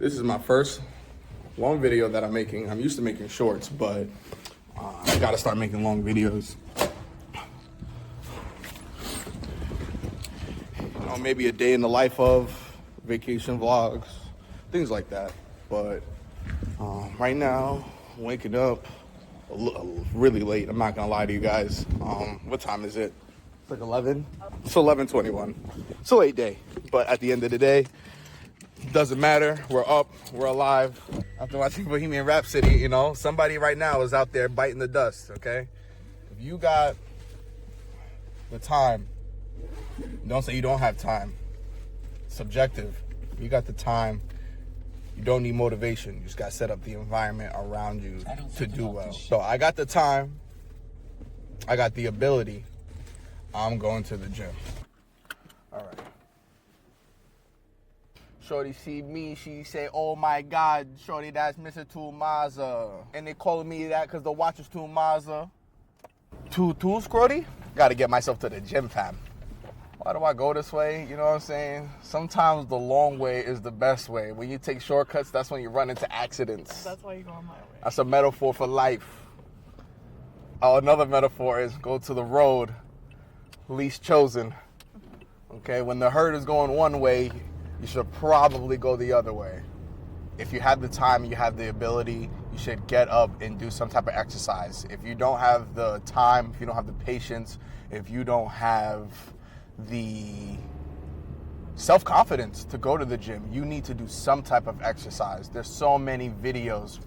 This is my first long video that I'm making. I'm used to making shorts, but I gotta start making long videos. You know, maybe a day in the life of, vacation vlogs, things like that. But right now, waking up really late. I'm not gonna lie to you guys. What time is it? It's like 11. It's 11:21. It's a late day, but at the end of the day, doesn't matter. We're up. We're alive. After watching Bohemian Rhapsody, you know, somebody right now is out there biting the dust. Okay, if you got the time, don't say you don't have time. Subjective. You got the time. You don't need motivation. You just got to set up the environment around you to do well. So I got the time. I got the ability. I'm going to the gym. All right. Shorty see me, she say, oh my God, Shorty, that's Mr. Tumaza. And they calling me that because the watch is Tumaza. Two, Scrody? Gotta get myself to the gym, fam. Why do I go this way? You know what I'm saying? Sometimes the long way is the best way. When you take shortcuts, that's when you run into accidents. That's why you go on my way. That's a metaphor for life. Oh, another metaphor is go to the road least chosen. Okay, when the herd is going one way, you should probably go the other way. If you have the time, you have the ability, you should get up and do some type of exercise. If you don't have the time, if you don't have the patience, if you don't have the self-confidence to go to the gym, you need to do some type of exercise. There's so many videos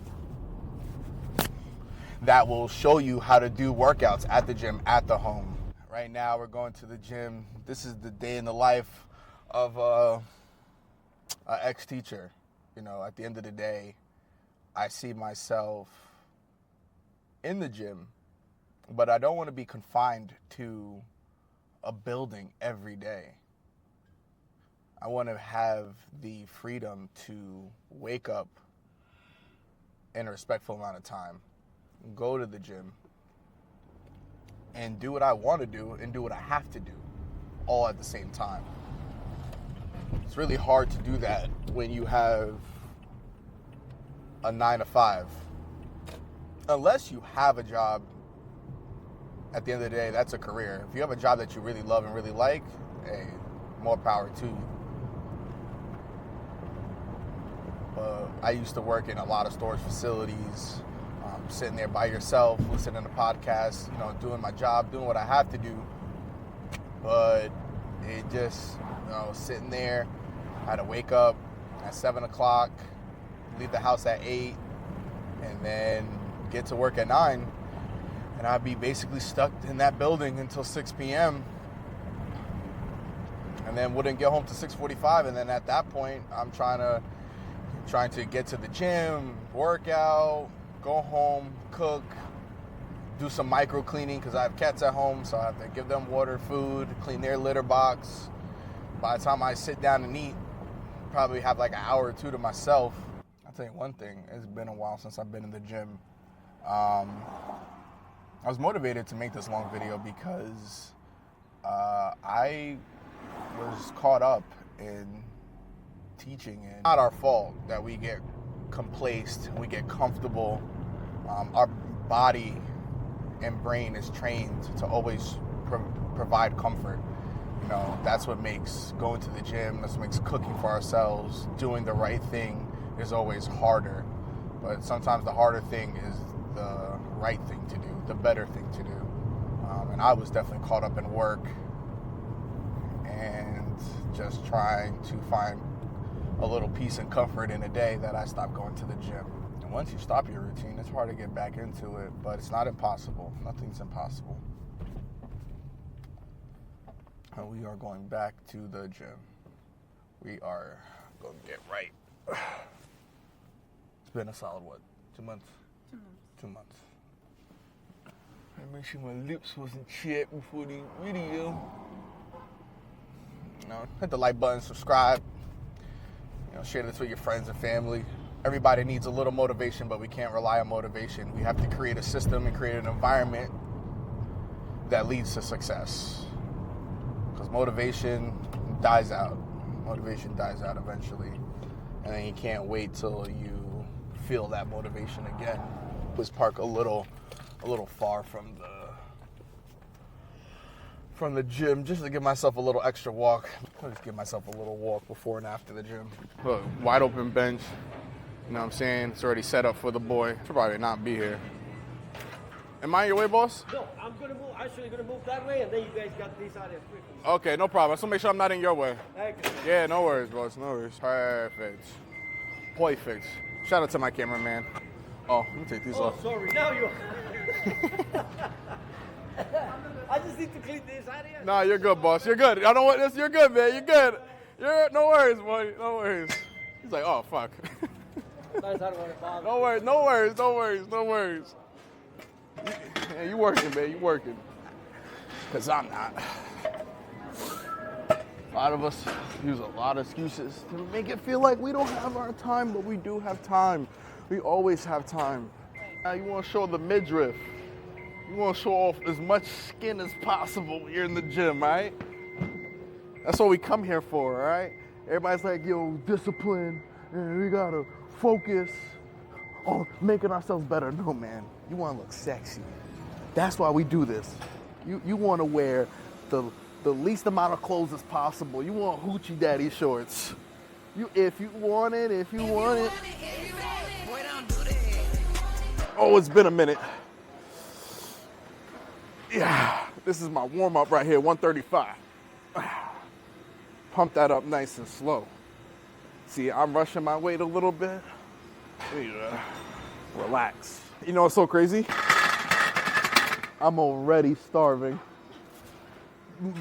that will show you how to do workouts at the gym, at the home. Right now, we're going to the gym. This is the day in the life of an ex-teacher. You know, at the end of the day, I see myself in the gym, but I don't want to be confined to a building every day. I want to have the freedom to wake up in a respectful amount of time, go to the gym, and do what I want to do and do what I have to do all at the same time. It's really hard to do that when you have a 9-to-5. Unless you have a job, at the end of the day, that's a career. If you have a job that you really love and really like, hey, more power to you. I used to work in a lot of storage facilities, sitting there by yourself, listening to podcasts, you know, doing my job, doing what I have to do. But it just, you know, sitting there, I had to wake up at 7 o'clock, leave the house at 8, and then get to work at 9. And I'd be basically stuck in that building until 6 p.m. And then wouldn't get home to 6:45. And then at that point, I'm trying to get to the gym, work out, go home, cook, do some micro cleaning because I have cats at home, so I have to give them water, food, clean their litter box. By the time I sit down and eat, probably have like an hour or two to myself. I'll tell you one thing, it's been a while since I've been in the gym. I was motivated to make this long video because I was caught up in teaching. And it's not our fault that we get complacent, we get comfortable. Our body and brain is trained to always provide comfort. You know, that's what makes going to the gym, that's what makes cooking for ourselves, doing the right thing is always harder. But sometimes the harder thing is the right thing to do, the better thing to do. And I was definitely caught up in work and just trying to find a little peace and comfort in a day that I stopped going to the gym. And once you stop your routine, it's hard to get back into it, but it's not impossible. Nothing's impossible. And we are going back to the gym. We are going to get right. It's been a solid, what, 2 months? 2 months. 2 months. I make sure my lips wasn't chapped before the video. You know, hit the like button, subscribe. You know, share this with your friends and family. Everybody needs a little motivation, but we can't rely on motivation. We have to create a system and create an environment that leads to success. Because motivation dies out. Motivation dies out eventually. and then you can't wait till you feel that motivation again. Was park a little far from the gym just to give myself a little extra walk. I'll just give myself a little walk before and after the gym. Look, wide open bench. You know what I'm saying? It's already set up for the boy. Should probably not be here. Am I in your way, boss? No, I'm gonna move. Actually, gonna move that way, and then you guys got this out of quickly. Okay, no problem. So make sure I'm not in your way. Thank you. Yeah, no worries, boss. No worries. Perfect. Perfect. Shout out to my cameraman. Oh, let me take these off. Sorry. Now you. I just need to clean this out here. Nah, you're good, boss. You're good. I don't want this. You're good, man. You're good. No worries, boy. No worries. He's like, oh, fuck. No worries. No worries. No worries. No worries. Yeah, you working, man. You working. Because I'm not. A lot of us use a lot of excuses to make it feel like we don't have our time, but we do have time. We always have time. Now you want to show the midriff. You want to show off as much skin as possible when you're in the gym, right? That's what we come here for, all right? Everybody's like, yo, discipline, and we gotta focus on making ourselves better. No, man, you want to look sexy. That's why we do this. You want to wear the least amount of clothes as possible. You want hoochie daddy shorts. If you want it. Oh, it's been a minute. Yeah, this is my warm-up right here, 135. Pump that up nice and slow. See, I'm rushing my weight a little bit. Relax. You know what's so crazy? I'm already starving.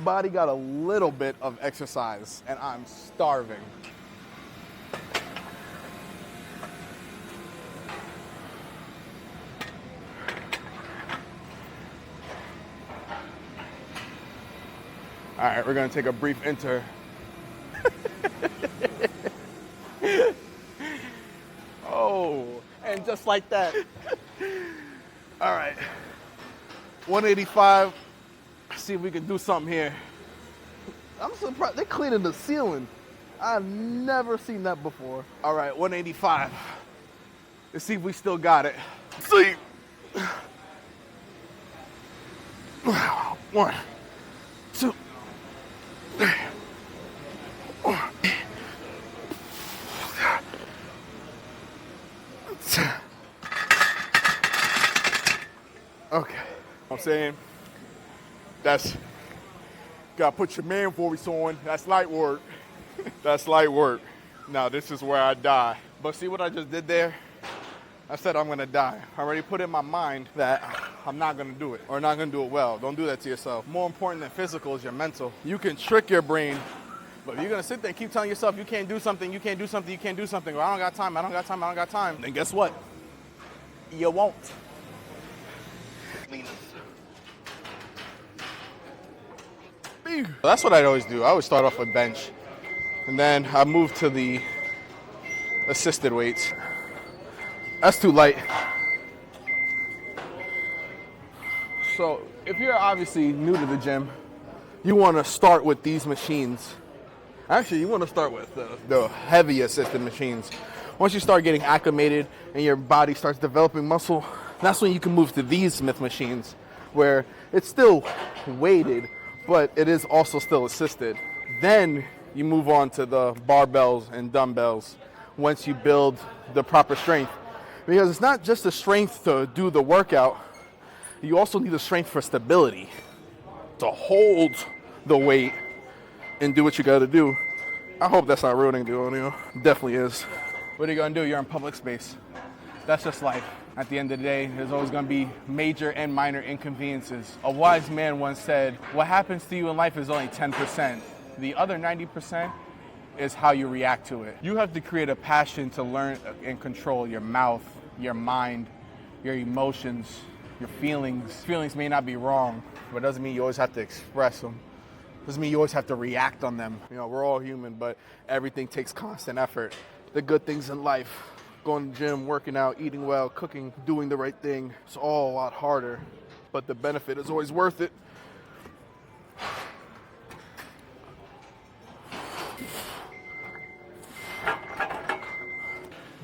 Body got a little bit of exercise, and I'm starving. All right, we're gonna take a brief enter. Oh, and just like that. All right, 185. See if we can do something here. I'm surprised they're cleaning the ceiling. I've never seen that before. All right, 185. Let's see if we still got it. See. 1, 2, 3. Okay. I'm saying that's gotta put your man voice on. That's light work. That's light work. Now this is where I die. But see what I just did there? I said I'm gonna die. I already put in my mind that I'm not gonna do it or not gonna do it well. Don't do that to yourself. More important than physical is your mental. You can trick your brain, but if you're gonna sit there and keep telling yourself you can't do something, you can't do something, you can't do something, or I don't got time, I don't got time, I don't got time, then guess what? You won't. That's what I'd always do. I always start off with bench, and then I move to the assisted weights. That's too light. So if you're obviously new to the gym, you want to start with these machines. Actually, you want to start with the heavy assisted machines. Once you start getting acclimated and your body starts developing muscle, that's when you can move to these Smith machines, where it's still weighted, but it is also still assisted. Then you move on to the barbells and dumbbells once you build the proper strength. Because it's not just the strength to do the workout, you also need the strength for stability, to hold the weight and do what you gotta do. I hope that's not ruining the audio. Definitely is. What are you gonna do? You're in public space. That's just life. At the end of the day, there's always gonna be major and minor inconveniences. A wise man once said, what happens to you in life is only 10%. The other 90% is how you react to it. You have to create a passion to learn and control your mouth, your mind, your emotions, your feelings. Feelings may not be wrong, but it doesn't mean you always have to express them. Doesn't mean you always have to react on them. You know, we're all human, but everything takes constant effort. The good things in life, going to the gym, working out, eating well, cooking, doing the right thing, it's all a lot harder, but the benefit is always worth it.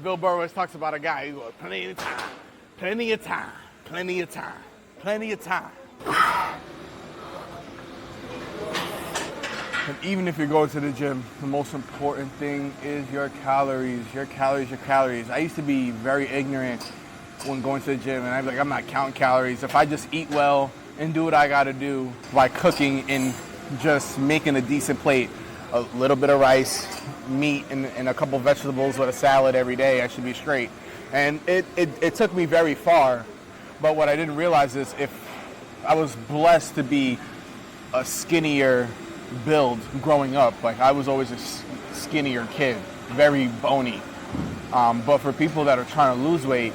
Bill Burr always talks about a guy who goes, plenty of time, plenty of time, plenty of time, plenty of time. And even if you're going to the gym, the most important thing is your calories, your calories, your calories. I used to be very ignorant when going to the gym, and I'd be like, I'm not counting calories. If I just eat well and do what I gotta do by cooking and just making a decent plate, a little bit of rice, meat, and a couple vegetables with a salad every day, I should be straight. And it took me very far, but what I didn't realize is if I was blessed to be a skinnier build growing up, like I was always a skinnier kid, very bony. But for people that are trying to lose weight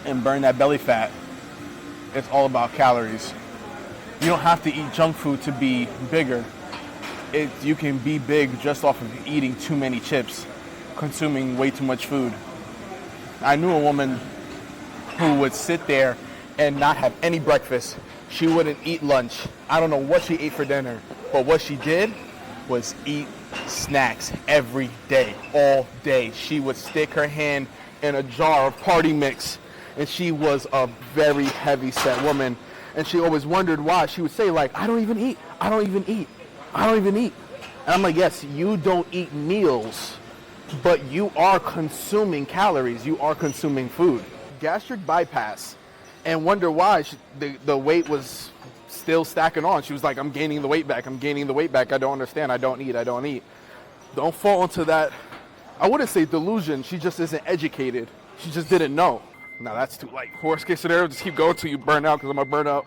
and burn that belly fat, it's all about calories. You don't have to eat junk food to be bigger. You can be big just off of eating too many chips, consuming way too much food. I knew a woman who would sit there and not have any breakfast. She wouldn't eat lunch. I don't know what she ate for dinner, but what she did was eat snacks every day, all day. She would stick her hand in a jar of party mix, and she was a very heavy set woman. And she always wondered why. She would say, like, I don't even eat. I don't even eat. I don't even eat. And I'm like, yes, you don't eat meals, but you are consuming calories. You are consuming food. Gastric bypass, and wonder why the weight was still stacking on. She was like, I'm gaining the weight back. I'm gaining the weight back. I don't understand. I don't eat. I don't eat. Don't fall into that. I wouldn't say delusion. She just isn't educated. She just didn't know. Now that's too light. Worst case scenario, just keep going till you burn out, because I'm gonna burn out.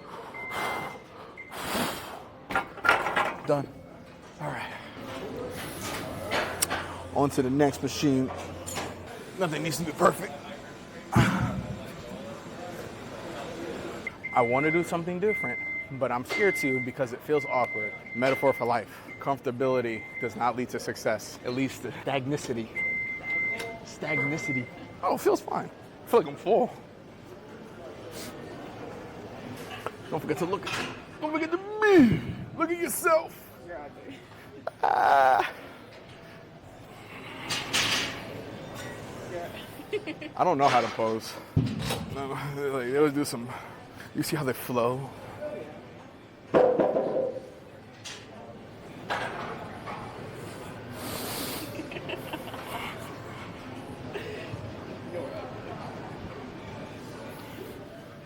Done. All right. On to the next machine. Nothing needs to be perfect. I want to do something different, but I'm scared to because it feels awkward. Metaphor for life. Comfortability does not lead to success. It leads to stagnicity. Stagnicity. Oh, it feels fine. I feel like I'm full. Don't forget to look. Don't forget to me. Look at yourself. I don't know how to pose. No, like, they always do some. You see how they flow?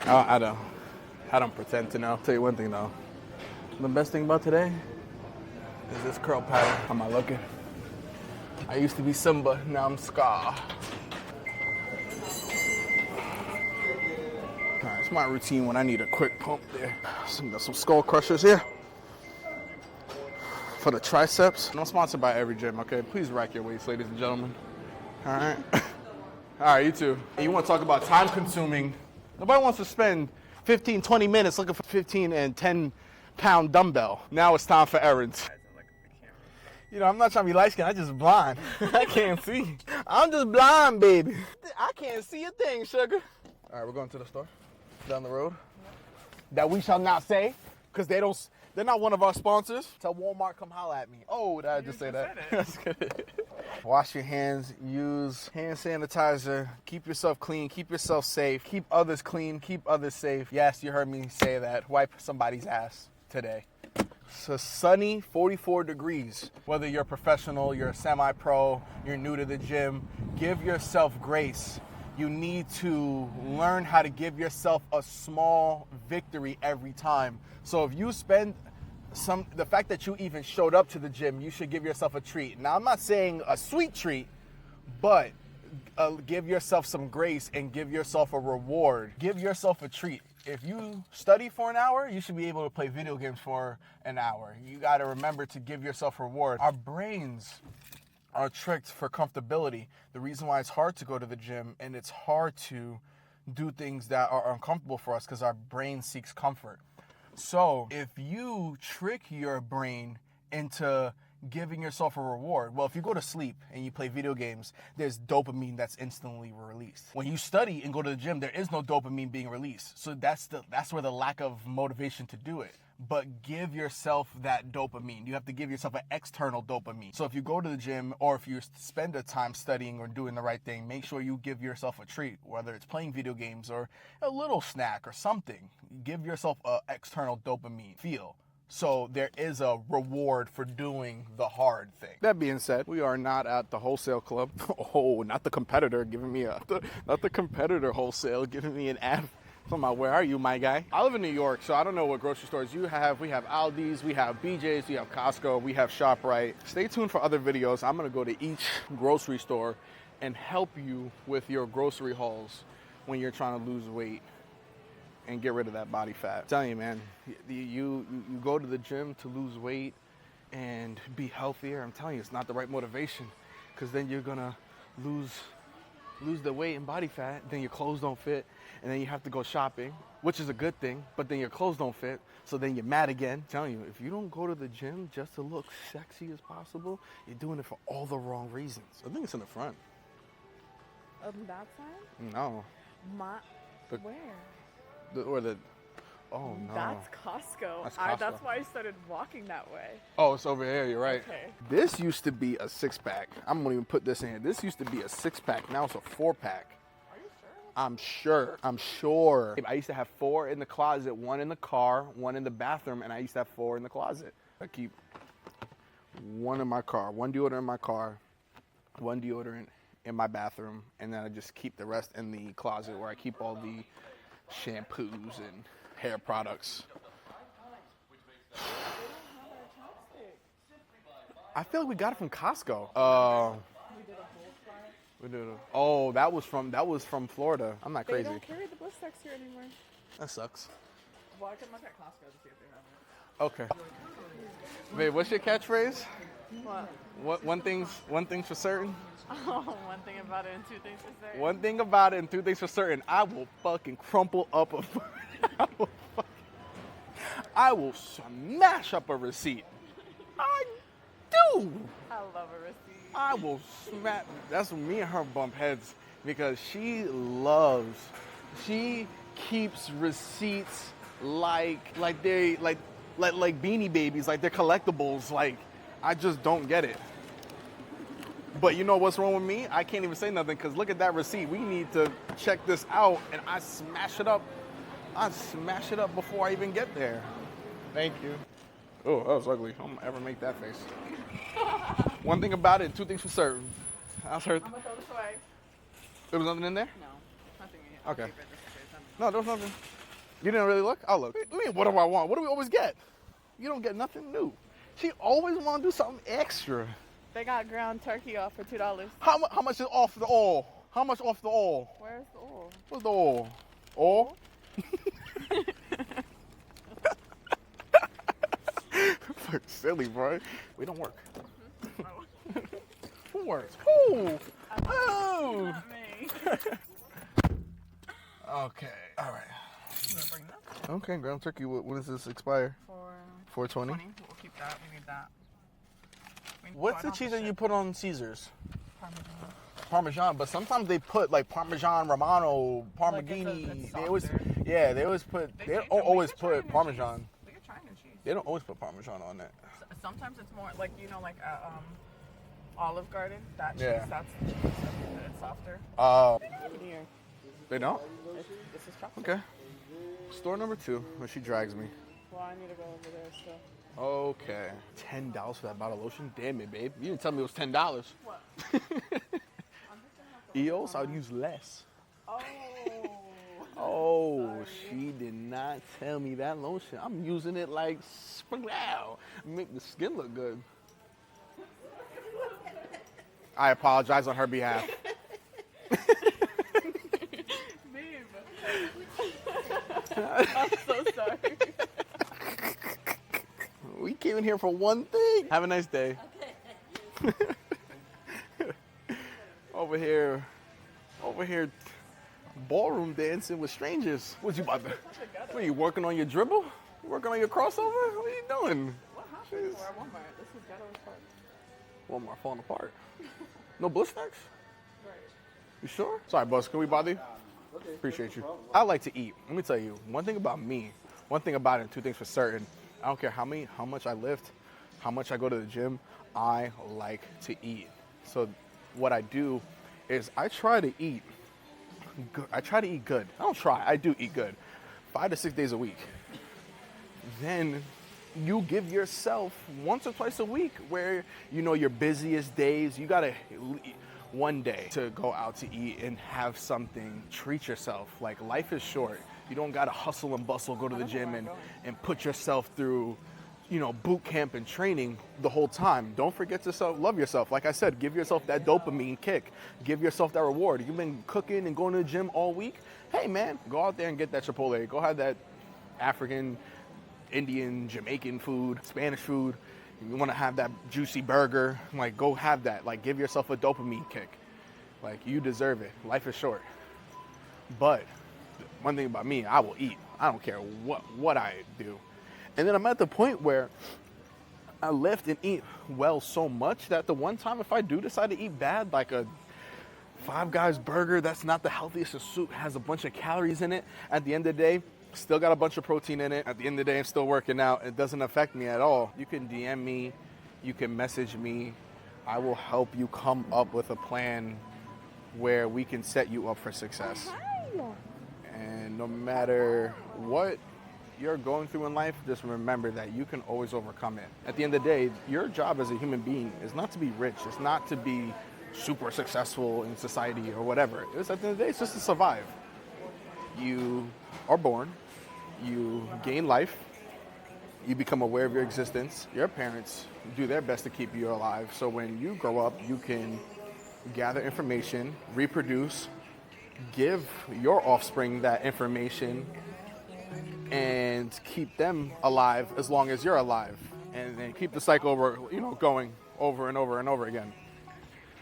I don't pretend to know. I'll tell you one thing though. The best thing about today is this curl pattern. How am I looking? I used to be Simba, now I'm Scar. Alright, it's my routine when I need a quick pump there. Got some skull crushers here for the triceps. I'm sponsored by every gym, okay? Please rack your weights, ladies and gentlemen. Alright. Alright, you too. You want to talk about time consuming. Nobody wants to spend 15, 20 minutes looking for 15 and 10 pound dumbbell. Now it's time for errands. You know, I'm not trying to be light skinned, I'm just blind. I can't see. I'm just blind, baby. I can't see a thing, sugar. All right, we're going to the store down the road that we shall not say, because they're not one of our sponsors. Tell Walmart, come holla at me. Oh, did I just say that? That's good. Wash your hands, use hand sanitizer, keep yourself clean, keep yourself safe, keep others clean, keep others safe. Yes, you heard me say that. Wipe somebody's ass today. It's a sunny 44 degrees. Whether you're a professional, you're a semi-pro, you're new to the gym, give yourself grace. You need to learn how to give yourself a small victory every time. So if you spend the fact that you even showed up to the gym, you should give yourself a treat. Now, I'm not saying a sweet treat, but give yourself some grace and give yourself a reward. Give yourself a treat. If you study for an hour, you should be able to play video games for an hour. You got to remember to give yourself a reward. Our brains are tricked for comfortability. The reason why it's hard to go to the gym and it's hard to do things that are uncomfortable for us because our brain seeks comfort. So if you trick your brain into giving yourself a reward. Well, if you go to sleep and you play video games, there's dopamine that's instantly released. When you study and go to the gym, there is no dopamine being released. So that's where the lack of motivation to do it. But give yourself that dopamine. You have to give yourself an external dopamine. So if you go to the gym or if you spend the time studying or doing the right thing, make sure you give yourself a treat, whether it's playing video games or a little snack or something. Give yourself an external dopamine feel. So there is a reward for doing the hard thing. That being said, we are not at the wholesale club. Oh, not the competitor giving me not the competitor wholesale giving me an ad. So where are you, my guy? I live in New York, so I don't know what grocery stores you have. We have Aldi's, we have BJ's, we have Costco, we have ShopRite. Stay tuned for other videos. I'm gonna go to each grocery store and help you with your grocery hauls when you're trying to lose weight and get rid of that body fat. I'm telling you, man, you go to the gym to lose weight and be healthier. I'm telling you, it's not the right motivation, because then you're gonna lose the weight and body fat, then your clothes don't fit, and then you have to go shopping, which is a good thing, but then your clothes don't fit, so then you're mad again. I'm telling you, if you don't go to the gym just to look sexy as possible, you're doing it for all the wrong reasons. I think it's in the front. On that side? No. Where? Oh no. That's Costco. That's Costco. That's why I started walking that way. Oh, it's over here, you're right. Okay. This used to be a 6-pack. I'm gonna even put this in here. This used to be a 6-pack, now it's a 4-pack. Are you sure? I'm sure. I used to have 4 in the closet, 1 in the car, 1 in the bathroom, and I used to have 4 in the closet. I keep 1 in my car, 1 deodorant in my car, 1 deodorant in my bathroom, and then I just keep the rest in the closet where I keep all the shampoos and hair products. I feel like we got it from Costco. We did oh, that was from Florida. I'm not crazy. They don't carry the Bliss Stacks here anymore. That sucks. Well, I can look at Costco to see if they have it. Okay. Babe, what's your catchphrase? What? One thing's for certain. Oh, one thing about it and 2 things for certain. One thing about it and 2 things for certain. I will fucking crumple up I will smash up a receipt. I do. I love a receipt. I will smash. That's when me and her bump heads, because she keeps receipts like Beanie Babies, like they're collectibles. Like, I just don't get it. But you know what's wrong with me? I can't even say nothing, because look at that receipt. We need to check this out, and I smash it up. I smash it up before I even get there. Thank you. Oh, that was ugly. I don't ever make that face. One thing about it, 2 things for certain. I was hurt. I'm gonna throw this away. There was nothing in there? No, nothing. Okay. No, there was nothing. You didn't really look? I'll look. I mean, what do I want? What do we always get? You don't get nothing new. She always want to do something extra. They got ground turkey off for $2. How much is off the oil? How much off the oil? Where's the oil? What's the oil? Oil? Fuck, silly, bro. We don't work. Who works? Who? Oh. Not me. Okay. All right. Okay, ground turkey. When does this expire? 4/20. We'll keep that. We need that. What's the cheese that you put on Caesars? Parmesan. Parmesan, but sometimes they put like Parmesan Romano, Parmigiani. Like it's they always put. They They change don't it. always We could try put new Parmesan. cheese. We could try new cheese. They don't always put Parmesan on it. Sometimes it's more like, like Olive Garden. That cheese, Yeah. that's the cheese. It's softer. Here. They don't. This is chocolate. Okay. Store number 2. When she drags me. Well, I need to go over there still. Okay. $10 for that bottle of lotion? Damn it, babe. You didn't tell me it was $10. What? EOS, I would use less. Oh. Oh, she did not tell me that lotion. I'm using it like wow. Make the skin look good. I apologize on her behalf. Babe. I'm so sorry. We came in here for one thing. Have a nice day. Okay. Over here, ballroom dancing with strangers. What you about to? What are you working on your dribble? You working on your crossover? What are you doing? What happened? Wear Walmart. This is ghetto as fuck. Walmart falling apart. No Bush Snacks? Right. You sure? Sorry, boss. Can we bother you? Appreciate you. I like to eat. Let me tell you, one thing about me, one thing about it, two things for certain. I don't care how much I lift, how much I go to the gym, I like to eat. So what I do is I try to eat good. I try to eat good. I don't try, I do eat good. 5 to 6 days a week. Then you give yourself once or twice a week where, you know, your busiest days, you gotta one day to go out to eat and have something, treat yourself. Like, life is short. You don't gotta hustle and bustle, go to the gym and put yourself through, you know, boot camp and training the whole time. Don't forget to love yourself. Like I said, give yourself that dopamine kick. Give yourself that reward. You've been cooking and going to the gym all week. Hey man, go out there and get that Chipotle. Go have that African, Indian, Jamaican food, Spanish food. You want to have that juicy burger, like, go have that. Like, give yourself a dopamine kick. Like, you deserve it. Life is short. But one thing about me, I will eat. I don't care what I do. And then I'm at the point where I lift and eat well so much that the one time if I do decide to eat bad, like a Five Guys burger that's not the healthiest of soup, has a bunch of calories in it, at the end of the day, still got a bunch of protein in it. At the end of the day, I'm still working out. It doesn't affect me at all. You can DM me. You can message me. I will help you come up with a plan where we can set you up for success. And no matter what you're going through in life, just remember that you can always overcome it. At the end of the day, your job as a human being is not to be rich. It's not to be super successful in society or whatever. It's, at the end of the day, it's just to survive. You are born. You gain life, you become aware of your existence. Your parents do their best to keep you alive. So when you grow up, you can gather information, reproduce, give your offspring that information, and keep them alive as long as you're alive. And then keep the cycle going over and over and over again.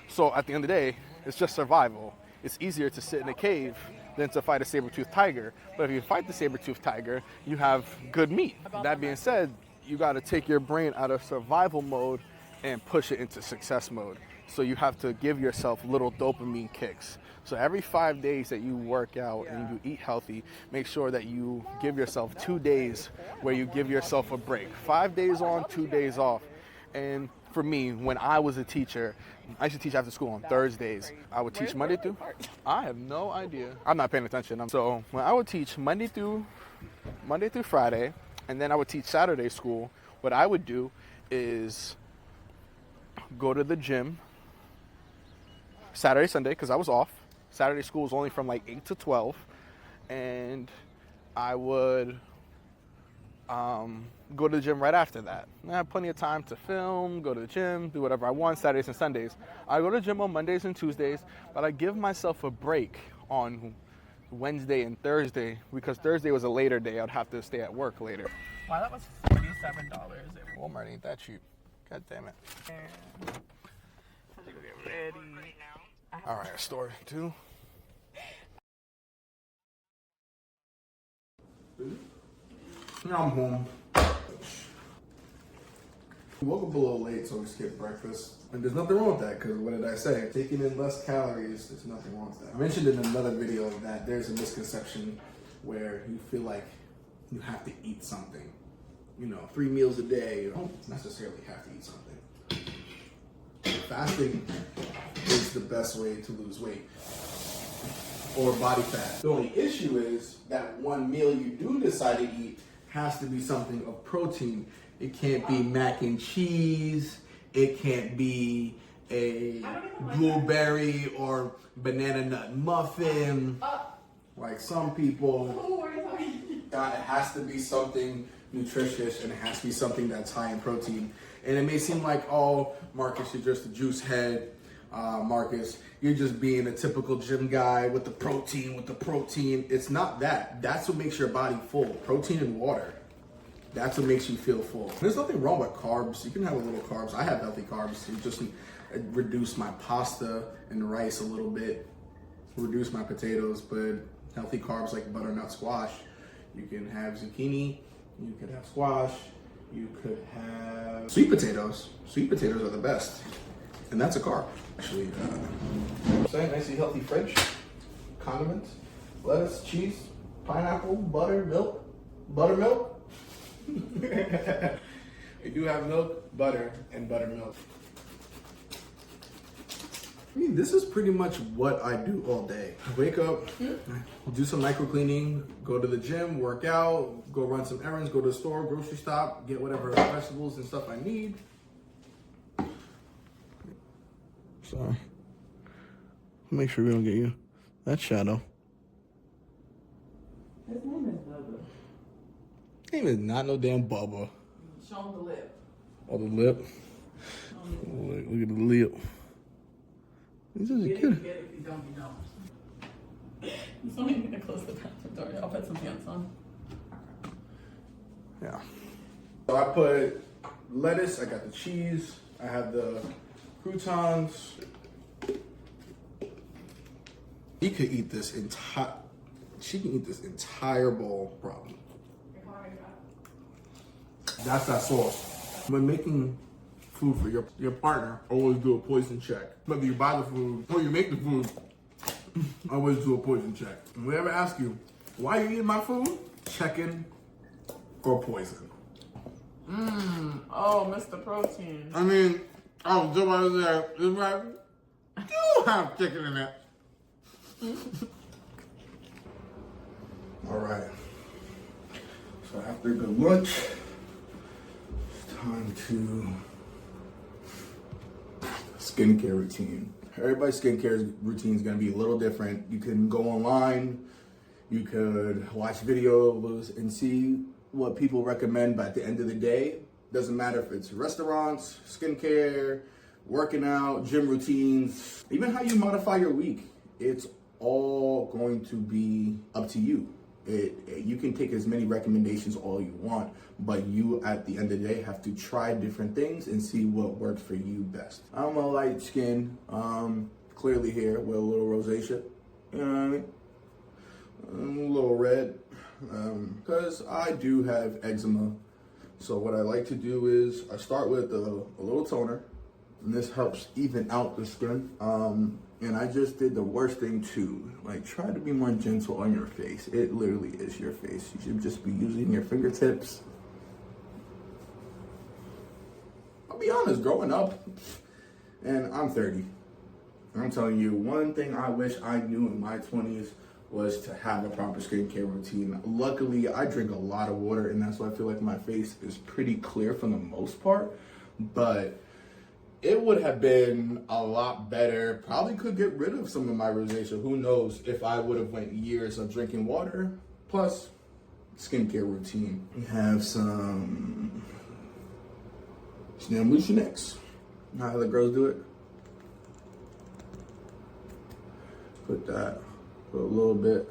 So at the end of the day, it's just survival. It's easier to sit in a cave than to fight a saber-toothed tiger. But if you fight the saber-toothed tiger, you have good meat. That being said, you got to take your brain out of survival mode and push it into success mode. So you have to give yourself little dopamine kicks. So every 5 days that you work out and you eat healthy, make sure that you give yourself 2 days where you give yourself a break. 5 days on, 2 days off. And for me, when I was a teacher, I used to teach after school on Thursdays. I would teach Monday through... I have no idea. I'm not paying attention. So when I would teach Monday through Friday, and then I would teach Saturday school, what I would do is go to the gym Saturday, Sunday, because I was off. Saturday school was only from like 8 to 12. And I would go to the gym right after that. I have plenty of time to film, go to the gym, do whatever I want Saturdays and Sundays. I go to the gym on Mondays and Tuesdays, but I give myself a break on Wednesday and Thursday because Thursday was a later day. I'd have to stay at work later. Wow, that was $47 at Walmart ain't that cheap. God damn it. And I'm gonna get ready. All right, story 2. Now I'm home. We woke up a little late, so we skipped breakfast. And there's nothing wrong with that, because what did I say? Taking in less calories, there's nothing wrong with that. I mentioned in another video that there's a misconception where you feel like you have to eat something. 3 meals a day. You don't necessarily have to eat something. Fasting is the best way to lose weight or body fat. The only issue is that one meal you do decide to eat has to be something of protein. It can't be mac and cheese. It can't be a blueberry or banana nut muffin. Like some people, it has to be something nutritious and it has to be something that's high in protein. And it may seem like, oh, Marcus, you're just a juice head. Marcus, you're just being a typical gym guy with the protein. It's not that. That's what makes your body full. Protein and water. That's what makes you feel full. There's nothing wrong with carbs. You can have a little carbs. I have healthy carbs. You just reduce my pasta and rice a little bit. Reduce my potatoes, but healthy carbs like butternut squash. You can have zucchini. You can have squash. You could have sweet potatoes. Sweet potatoes are the best. And that's a carb. Actually, saying nicely healthy fridge. Condiments, lettuce, cheese, pineapple, butter, milk. Buttermilk? We do have milk, butter, and buttermilk. I mean, this is pretty much what I do all day. I wake up, do some micro cleaning, go to the gym, work out, go run some errands, go to the store, grocery stop, get whatever vegetables and stuff I need. Sorry. Make sure we don't get you. That shadow. His name is Bubba. His name is not no damn Bubba. Show him the lip. Oh, the lip. Look at the lip. He's just a Get kid. it, if you don't, you don't. He's only gonna close the bathroom door. I'll put some pants on. Yeah. So I put lettuce, I got the cheese, I have the croutons. She can eat this entire bowl, probably. That's that sauce. When making food for your partner, always do a poison check. Whether you buy the food or you make the food, always do a poison check. When we ever ask you, why are you eating my food? Checking for poison. Oh, Mr. Protein. I mean, just about to say, it's like, you have chicken in it. All right. So after a good lunch, it's time to skincare routine. Everybody's skincare routine is going to be a little different. You can go online, you could watch videos and see what people recommend, but at the end of the day, doesn't matter if it's restaurants, skincare, working out, gym routines, even how you modify your week. It's all going to be up to you. You can take as many recommendations all you want, but you at the end of the day have to try different things and see what works for you best. I'm a light skin, clearly here with a little rosacea, you know what I mean? I'm a little red, because I do have eczema. So what I like to do is I start with a little toner, and this helps even out the skin. And I just did the worst thing too. Like, try to be more gentle on your face. It literally is your face. You should just be using your fingertips. I'll be honest, growing up, and I'm 30. I'm telling you, one thing I wish I knew in my 20s was to have a proper skincare routine. Luckily, I drink a lot of water, and that's why I feel like my face is pretty clear for the most part. But it would have been a lot better. Probably could get rid of some of my rosacea. Who knows if I would have went years of drinking water plus skincare routine. We have some Snam Lucinex. How the girls do it. Put that for a little bit.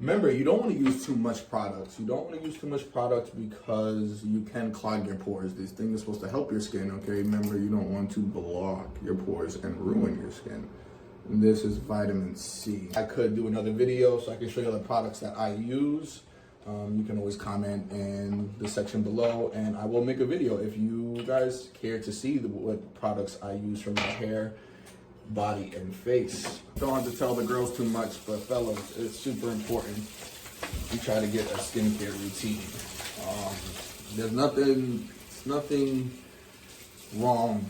Remember, you don't want to use too much products. You don't want to use too much products because you can clog your pores. This thing is supposed to help your skin, okay? Remember, you don't want to block your pores and ruin your skin. And this is vitamin C. I could do another video so I can show you the products that I use. You can always comment in the section below, and I will make a video if you guys care to see what products I use for my hair, body, and face. Don't have to tell the girls too much, but fellas, it's super important you try to get a skincare routine. There's nothing wrong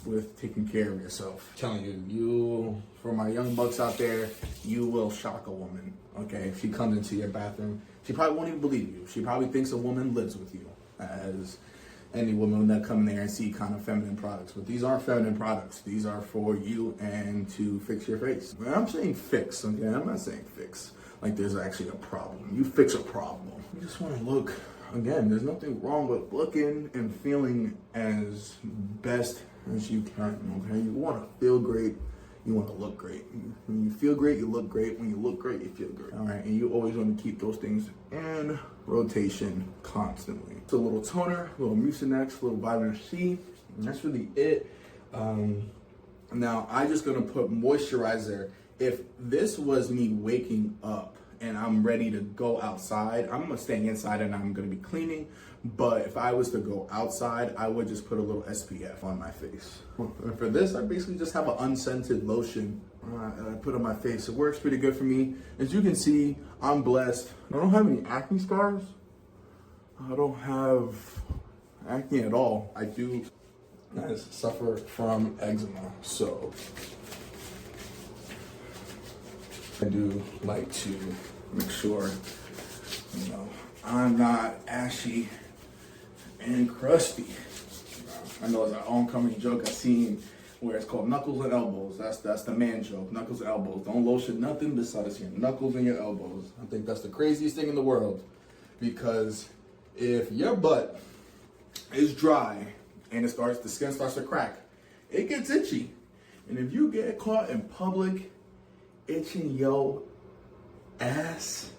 with taking care of yourself. I'm telling you, for my young bucks out there, you will shock a woman, okay? If she comes into your bathroom, she probably won't even believe you. She probably thinks a woman lives with you, as any woman that come in there and see kind of feminine products. But these aren't feminine products. These are for you and to fix your face. When I'm saying fix, okay? I'm not saying fix like there's actually a problem. You fix a problem. You just want to look, again, there's nothing wrong with looking and feeling as best as you can, okay? You want to feel great. You want to look great. When you feel great, you look great. When you look great, you feel great. All right, and you always want to keep those things in rotation constantly. So a little toner, a little Mucinex, a little vitamin C, and that's really it. Now, I'm just going to put moisturizer. If this was me waking up and I'm ready to go outside, I'm staying inside and I'm gonna be cleaning. But if I was to go outside, I would just put a little SPF on my face. And for this, I basically just have an unscented lotion I put on my face. It works pretty good for me. As you can see, I'm blessed. I don't have any acne scars. I don't have acne at all. I do suffer from eczema, so I do like to make sure, you know, I'm not ashy and crusty. I know it's an oncoming joke I've seen where it's called knuckles and elbows. That's the man joke, knuckles and elbows. Don't lotion nothing besides your knuckles and your elbows. I think that's the craziest thing in the world, because if your butt is dry and the skin starts to crack, it gets itchy. And if you get caught in public itching your ass,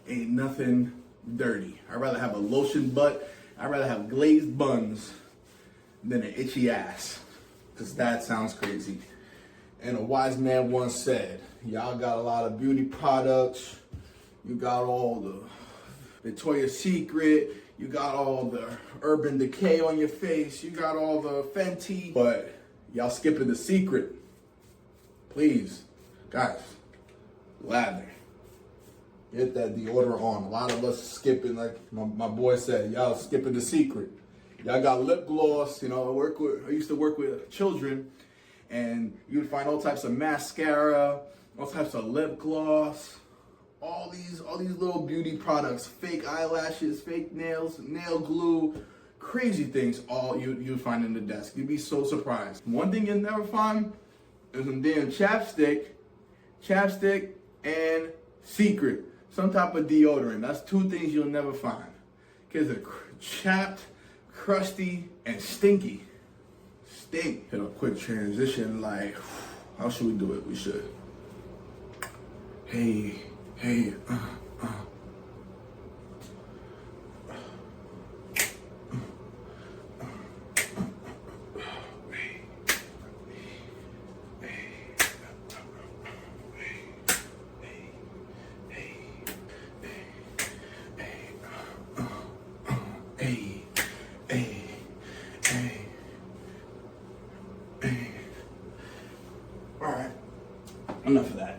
ain't nothing dirty. I'd rather have a lotion butt. I'd rather have glazed buns than an itchy ass, because that sounds crazy. And a wise man once said, y'all got a lot of beauty products. You got all the Victoria's Secret. You got all the Urban Decay on your face. You got all the Fenty. But y'all skipping the secret. Please, guys, lather. Get that deodorant on. A lot of us skipping, like my boy said, y'all skipping the secret. Y'all got lip gloss. You know, I used to work with children, and you'd find all types of mascara, all types of lip gloss, all these little beauty products, fake eyelashes, fake nails, nail glue, crazy things. All you'd find in the desk. You'd be so surprised. One thing you'll never find is some damn chapstick, and secret. Some type of deodorant. That's two things you'll never find. Kids are chapped, crusty, and stinky. Stink. Hit a quick transition, like, how should we do it? We should. Hey, All right, enough of that.